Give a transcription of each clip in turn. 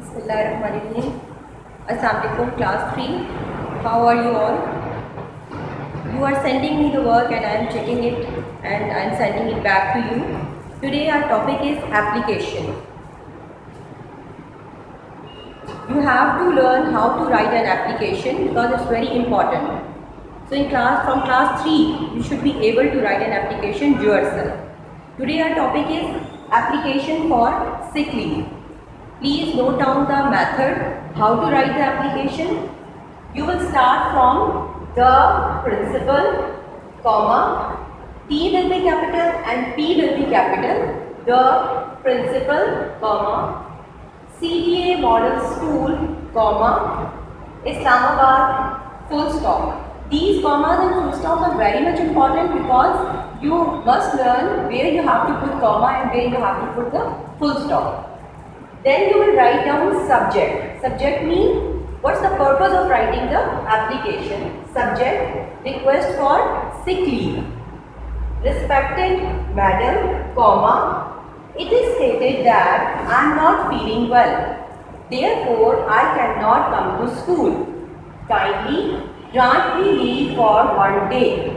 Bismillahirrahmanirrahim. Assalamu alaikum class 3. How are you all? You are sending me the work and I am checking it and I am sending it back to you. Today our topic is application. You have to learn how to write an application because it's very important. So from class 3 you should be able to write an application yourself. Today our topic is application for sick leave. Please note down the method how to write the application. You will start from the principal, comma, T will be capital and P will be capital. The principal, comma, CDA model school, comma, Islamabad, full stop. These commas and full stops are very much important because you must learn where you have to put comma and where you have to put the full stop. Then you will write down subject. Subject means what's the purpose of writing the application. Subject, request for sick leave. Respected madam, comma, it is stated that I am not feeling well. Therefore, I cannot come to school. Kindly grant me leave for 1 day.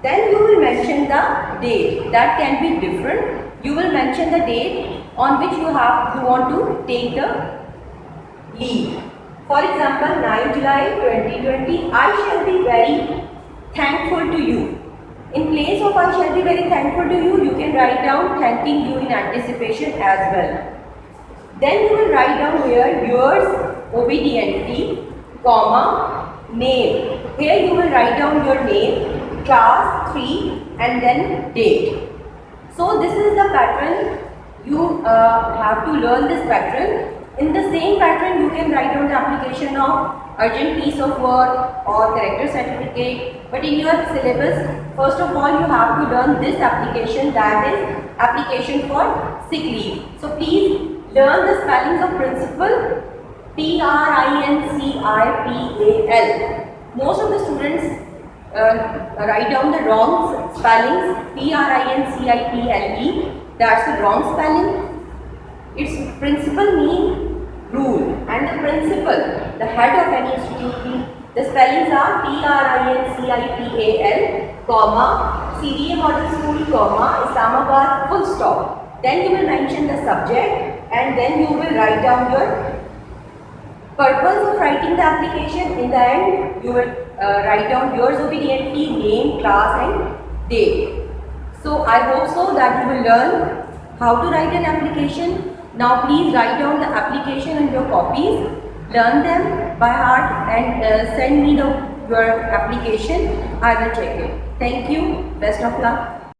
Then you will mention the date. That can be different. You will mention the date on which you want to take the leave. For example, 9 July 2020, I shall be very thankful to you. In place of I shall be very thankful to you, you can write down thanking you in anticipation as well. Then you will write down here yours obediently, comma, name. Here you will write down your name, class 3 and then date. So this is the pattern. You have to learn this pattern. In the same pattern, you can write down the application of urgent piece of work or character certificate. But in your syllabus, first of all, you have to learn this application, that is application for sick leave. So please learn the spellings of principal, Principal. Most of the students write down the wrong spellings, Principle. That's the wrong spelling. Its principal means rule and the principal, the head of any institute, the spellings are Principal, comma, CDA model school, comma, Islamabad, full stop. Then you will mention the subject and then you will write down your purpose of writing the application. In the end, you will write down yours obediently, name, class and date. So I hope so that you will learn how to write an application. Now please write down the application and your copies. Learn them by heart and send me your application. I will check it. Thank you. Best of luck.